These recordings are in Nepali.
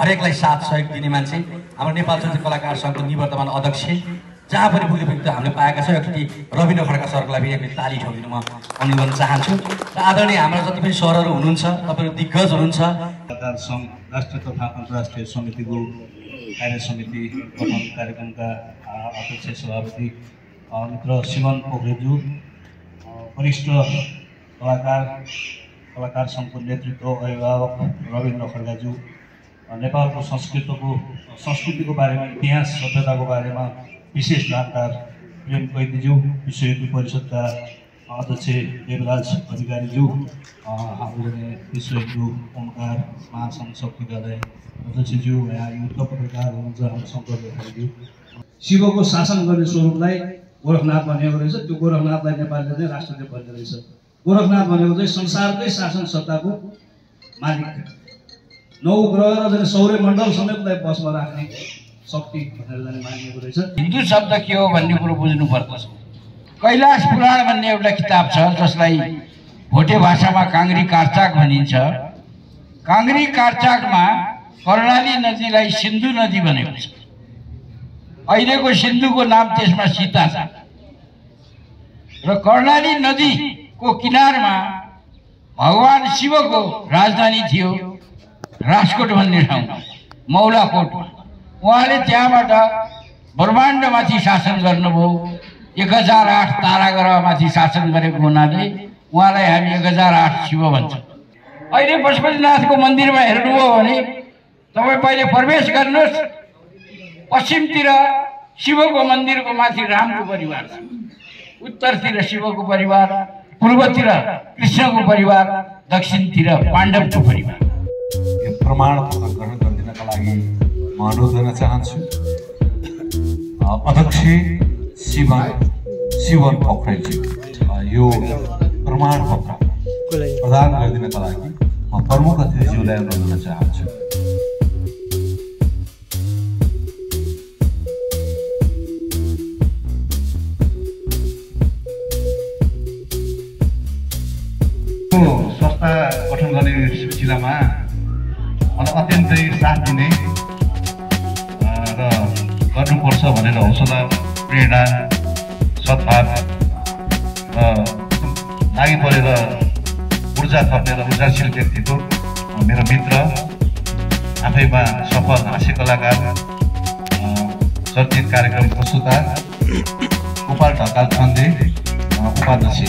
हरेकलाई साथ सहयोग दिने मान्छे हाम्रो नेपाल चलचित्र कलाकार सङ्घको निवर्तमान अध्यक्ष जहाँ पनि पुग्ने व्यक्ति हामीले पाएका छौँ। एकचोटि रविन्द्र खड्का सरलाई पनि एकचोटि ताली ठोकिदिनु म अनुरोध गर्न चाहन्छु। र आदरणीय हाम्रा जति पनि सरहरू हुनुहुन्छ, तपाईँहरू दिग्गज हुनुहुन्छ। कलाकार सङ्घ राष्ट्रिय तथा अन्तर्राष्ट्रिय समितिको कार्य समिति गठन कार्यक्रमका अध्यक्ष सभापति मित्र शिवन पोखरेलज्यू, वरिष्ठ कलाकार सङ्घको नेतृत्व अभिभावक रविन्द्र खड्काज्यू, नेपालको संस्कृतिको बारेमा, इतिहास सभ्यताको बारेमा विशेष जानकार प्रेम कैदीज्यू, विश्व हिन्दू परिषदका अध्यक्ष देवराज अधिकारीज्यू, हाम्रो विश्व हिन्दू ओमकार महासङ्घ शक्तिकालय अध्यक्षज्यू, यहाँ युद्ध पत्रकार हुनुहुन्छ हाम्रो शङ्कर अधिकारीज्यू। शिवको शासन गर्ने स्वरूपलाई गोरखनाथ भनेको रहेछ। त्यो गोरखनाथलाई नेपालले चाहिँ राष्ट्रदेव भन्ने रहेछ। गोरखनाथ भनेको चाहिँ संसारकै शासन सत्ताको मालिक, 9 ग्रह र सौर्यमण्डल समेतलाई बसमा राख्ने शक्ति भनेर मानिएको रहेछ। हिन्दू शब्द के हो भन्ने कुरो बुझ्नु पर्दछ। कैलाश पुराण भन्ने एउटा किताब छ जसलाई भोटे भाषामा काङ्ग्री कारचाक भनिन्छ। काङ्ग्री कारचाकमा कर्णाली नदीलाई सिन्धु नदी भनेको छ। अहिलेको सिन्धुको नाम त्यसमा सीता छ। र कर्णाली नदीको किनारमा भगवान शिवको राजधानी थियो राजकोट भन्ने ठाउँ, मौलाकोट। उहाँले त्यहाँबाट ब्रह्माण्डमाथि शासन गर्नुभयो। 1008 तारा ग्रहमाथि शासन गरेको हुनाले उहाँलाई हामी 1008 शिव भन्छौँ। अहिले पशुपतिनाथको मन्दिरमा हेर्नुभयो भने तपाईँ पहिले प्रवेश गर्नुहोस्, पश्चिमतिर शिवको मन्दिरको माथि रामको परिवार छ, उत्तरतिर शिवको परिवार, पूर्वतिर कृष्णको परिवार, दक्षिणतिर पाण्डवको परिवार। यो प्रमाण पत्र ग्रहण गरिदिनका लागि म अनुरोध गर्न चाहन्छु। अध्यक्ष शिवन पोखरेलज्यू, यो प्रमाण पत्र प्रदान गरिदिनका लागि म प्रमुख अतिथिज्यूलाई अनुरोध गर्न चाहन्छु। संस्था गठन गर्ने सिलसिलामा मलाई अत्यन्तै साथ दिने र गर्नुपर्छ भनेर हौसला, प्रेरणा, सद्भाव र लागि परेर ऊर्जा थप्ने र ऊर्जाशील व्यक्तित्व मेरो मित्र, आफैमा सफल हास्य कलाकार, चर्चित कार्यक्रम प्रस्तुता गोपाल ढकाल चन्दे उपाध्यक्ष।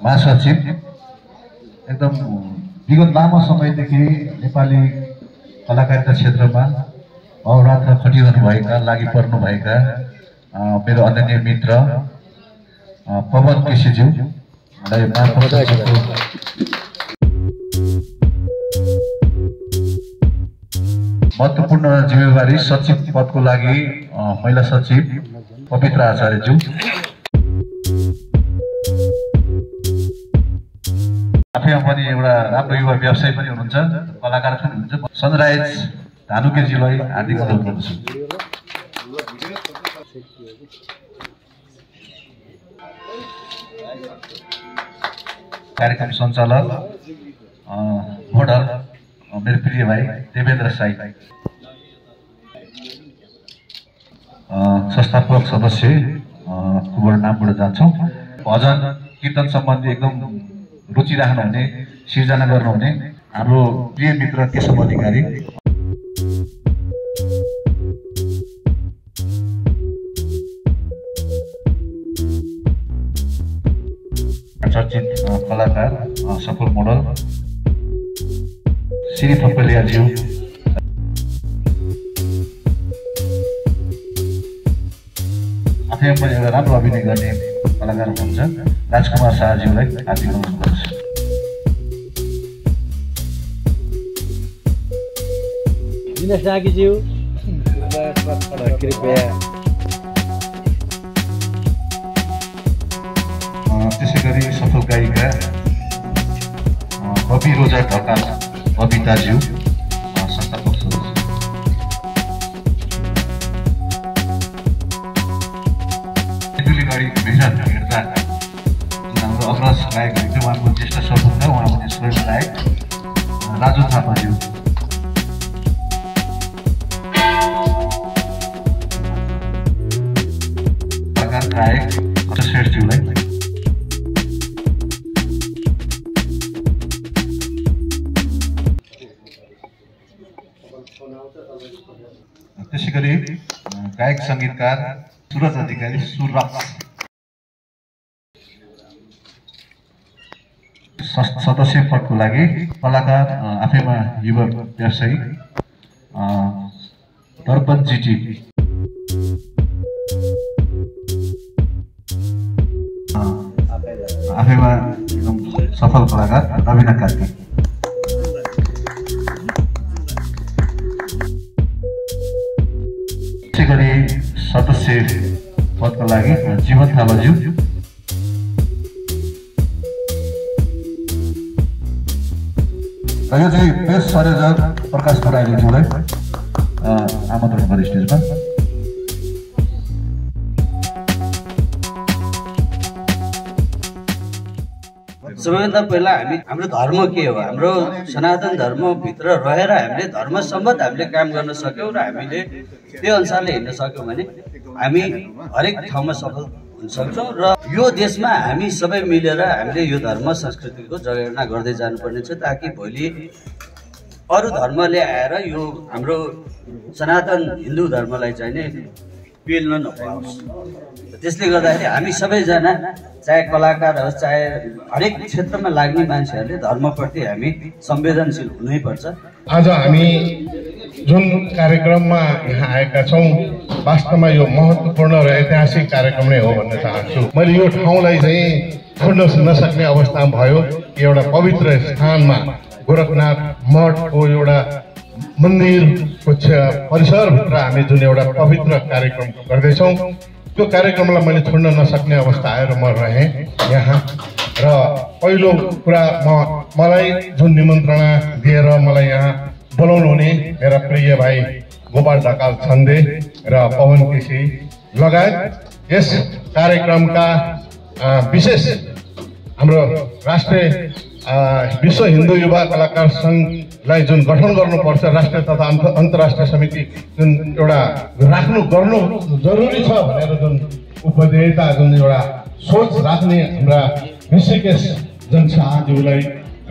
महासचिव, एकदम विगत लामो समयदेखि नेपाली कलाकारिता क्षेत्रमा अहोरात्र खटिरहनुभएका, लागि पर्नुभएका मेरो आदरणीय मित्र पवन केसीज्यूलाई महत्त्वपूर्ण जिम्मेवारी सचिव पदको लागि महिला सचिव पवित्र आचार्यज्यू, आफैमा पनि एउटा राम्रो युवा व्यवसायी पनि हुनुहुन्छ, कलाकार पनि हुनुहुन्छ, सनराइज धानुकेजीलाई हार्दिक अनुरोध गर्दछु। कार्यक्रम सञ्चालक मोडल मेरो प्रिय भाइ देवेन्द्र साई, संस्थापक सदस्य को नामबाट जान्छौँ। भजन कीर्तन सम्बन्धी एकदम रुचि राख्नुहुने, सिर्जना गर्नुहुने हाम्रो प्रिय मित्र केशव अधिकारी, चर्चित कलाकार सफल मोडल श्री थपलियाज्यू, आफैमा पनि एउटा राम्रो अभिनय गर्ने कलाकार हुनुहुन्छ राजकुमार शाहज्यूलाई हार्दिक अनुरोध गर्छु। दिनेश नागीज्यू कृपया। त्यसै गरी सफल गायिका बबी रोजा ढकाल बबिताज्यू संस्थापक सदस्य। दुलीगढी मेहनत हेर्दा हाम्रो अग्रज गायक हुनुहुन्थ्यो, उहाँको ज्येष्ठ सपुत्र, उहाँ पनि स्वयं गायक राजु थापाज्यू। गायक श्रेष्ठज्यूलाई। त्यसै गरी गायक सङ्गीतकार सुरज अधिकारी सुरक्स सदस्य पदको लागि कलाकार आफैमा युवा व्यवसायी दर्पण जिटी आफैमा एकदम सफल कलाकार रविना कार्की। त्यसै गरी सदस्य पदको लागि जीवन थापाज्यू। र यो चाहिँ बेस्ट संयोजक प्रकाश बराइलीज्यूलाई आमन्त्रण गरे स्टेजमा। सबैभन्दा पहिला हाम्रो धर्म के हो, हाम्रो सनातन धर्मभित्र रहेर हामीले धर्म सम्बद्ध हामीले काम गर्न सक्यौँ र हामीले त्यो अनुसारले हिँड्न सक्यौँ भने हामी हरेक ठाउँमा सफल हुन सक्छौँ। र यो देशमा हामी सबै मिलेर हामीले यो धर्म संस्कृतिको जगेर्ना गर्दै जानुपर्ने छ, ताकि भोलि अरू धर्मले आएर यो हाम्रो सनातन हिन्दू धर्मलाई चाहिँ नि पेल्न नपाओस्। त्यसले गर्दाखेरि हामी सबैजना चाहे कलाकार होस् चाहे हरेक क्षेत्रमा लाग्ने मान्छेहरूले धर्मप्रति हामी संवेदनशील हुनैपर्छ। आज हामी जुन कार्यक्रममा यहाँ आएका छौँ वास्तवमा यो महत्त्वपूर्ण र ऐतिहासिक कार्यक्रम नै हो भन्न चाहन्छु। मैले यो ठाउँलाई चाहिँ छोड्न नसक्ने अवस्था भयो। एउटा पवित्र स्थानमा गोरखनाथ मठको एउटा मन्दिरको परिसरभित्र हामी जुन एउटा पवित्र कार्यक्रम गर्दैछौँ त्यो कार्यक्रमलाई मैले छोड्न नसक्ने अवस्था आएर म रहेँ यहाँ। र पहिलो कुरा मलाई जुन निमन्त्रणा दिएर मलाई यहाँ बोलाउनु हुने मेरा प्रिय भाइ गोपाल ढकाल छन्दे र पवन केसी लगायत यस कार्यक्रमका विशेष हाम्रो राष्ट्रिय विश्व हिन्दू युवा कलाकार सङ्घलाई जुन गठन गर्नुपर्छ राष्ट्रिय तथा अन्तर्राष्ट्रिय समिति जुन एउटा गर्नु जरुरी छ भनेर जुन उपदेयता जुन एउटा सोच राख्ने हाम्रा ऋषिकेश जन शाहज्यूलाई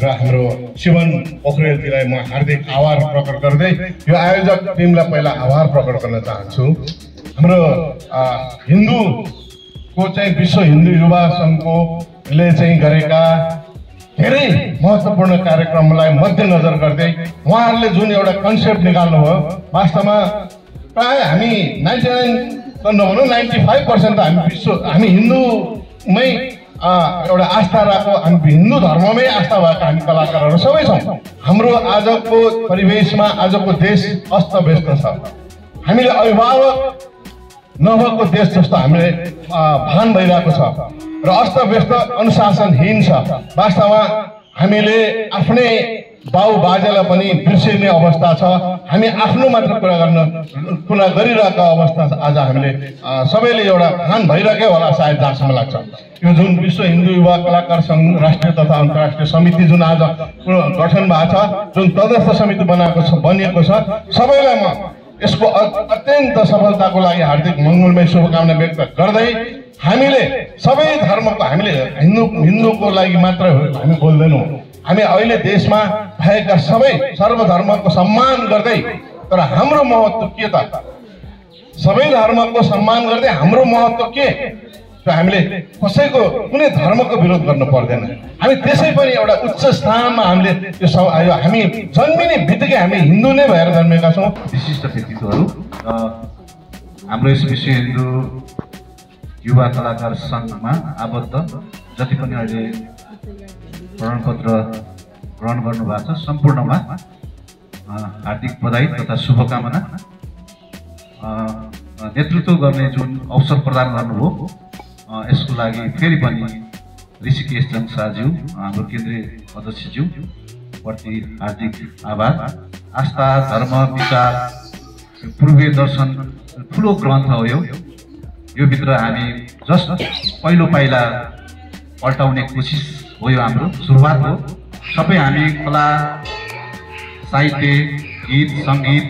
र हाम्रो शिवन पोखरेलजीलाई म हार्दिक आभार प्रकट गर्दै यो आयोजक टिमलाई पहिला आभार प्रकट गर्न चाहन्छु। हाम्रो हिन्दूको चाहिँ विश्व हिन्दू युवा सङ्घले चाहिँ गरेका धेरै महत्त्वपूर्ण कार्यक्रमलाई मध्यनजर गर्दै उहाँहरूले जुन एउटा कन्सेप्ट निकाल्नुभयो वास्तवमा प्राय हामी 99 नभनौँ 95% त हामी हिन्दूमै एउटा आस्था राखेको, हामी हिन्दू धर्ममै आस्था भएका हामी कलाकारहरू सबै छौँ। हाम्रो आजको परिवेशमा आजको देश अस्तव्यस्त छ। हामीले अभिभावक नभएको देश जस्तो हामीले भान भइरहेको छ र अस्तव्यस्त अनुशासनहीन छ। वास्तवमा हामीले आफ्नै बाउ बाजेलाई पनि बिर्सिने अवस्था छ। हामी आफ्नो मात्र कुरा गरिरहेको अवस्था छ। आज हामीले सबैले एउटा भान भइरहेकै होला सायद जहाँसम्म लाग्छ। यो जुन विश्व हिन्दू युवा कलाकार सङ्घ राष्ट्रिय तथा अन्तर्राष्ट्रिय समिति जुन आज गठन भएको छ, जुन तटस्थ समिति बनिएको छ, सबैलाई म यसको अत्यन्त सफलताको लागि हार्दिक मङ्गलमय शुभकामना व्यक्त गर्दै हामीले सबै धर्मको हामीले हिन्दूको लागि मात्र हामी बोल्दैनौँ। हामी अहिले देशमा भएका सबै सर्वधर्मको सम्मान गर्दै, तर हाम्रो महत्त्व के त? सबै धर्मको सम्मान गर्दै हाम्रो महत्त्व के? हामीले कसैको कुनै धर्मको विरोध गर्नु पर्दैन। हामी त्यसै पनि एउटा उच्च स्थानमा हामीले यो हामी जन्मिने बित्तिकै हामी हिन्दू नै भएर जन्मेका छौँ। विशिष्ट व्यक्तित्वहरू हाम्रो यस विश्व हिन्दू युवा कलाकार सङ्घमा आबद्ध जति पनि अहिले प्रमाणपत्र ग्रहण गर्नुभएको छ सम्पूर्णमा हार्दिक बधाई तथा शुभकामना। नेतृत्व गर्ने जुन अवसर प्रदान गर्नुभयो यसको लागि फेरि पनि ऋषिकेश जङ शाहज्यू, हाम्रो केन्द्रीय अध्यक्षज्यू प्रति हार्दिक आभार। आस्था, धर्म, विचार, पूर्वीय दर्शन ठुलो ग्रन्थ हो यो भित्र हामी जस्ट पहिलो पाइला पल्टाउने कोसिस हो यो हाम्रो सुरुवात हो। सबै हामी कला, साहित्य, गीत, सङ्गीत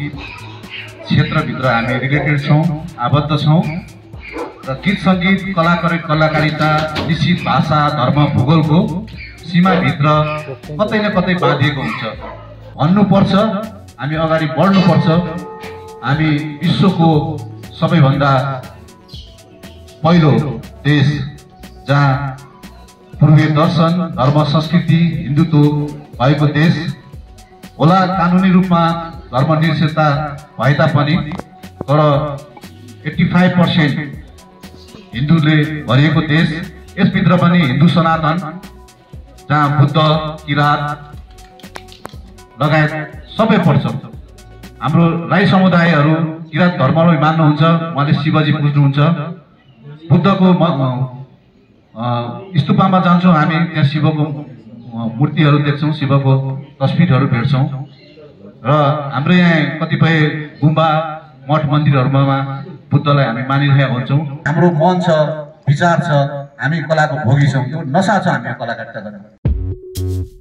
क्षेत्रभित्र हामी रिलेटेड छौँ, आबद्ध छौँ र गीत सङ्गीत कलाकारिता निश्चित भाषा, धर्म, भूगोलको सीमाभित्र कतै न कतै बाँधिएको हुन्छ। भन्नुपर्छ, हामी अगाडि बढ्नुपर्छ। हामी विश्वको सबैभन्दा पहिलो देश जहाँ पूर्वीय दर्शन, धर्म, संस्कृति, हिन्दुत्व भएको देश होला। कानुनी रूपमा धर्मनिरपेक्षता भए तापनि तर 85% हिन्दूले भरिएको देश। यसभित्र पनि हिन्दू सनातन जहाँ बुद्ध, किरात लगायत सबै पर्छ। हाम्रो राई समुदायहरू किरात धर्मलाई मान्नुहुन्छ, उहाँले शिवजी पुज्नुहुन्छ। बुद्धको स्तूपमा जान्छौँ हामी, त्यहाँ शिवको मूर्तिहरू देख्छौँ, शिवको तस्बिरहरू भेट्छौँ र हाम्रो यहाँ कतिपय गुम्बा, मठ मन्दिरहरूमा बुद्धलाई हामी मानिरहेका हुन्छौँ। हाम्रो मन छ, विचार छ, हामी कलाको भोगी छौँ, यो नसा छ हामी कलाकारिता गर्न।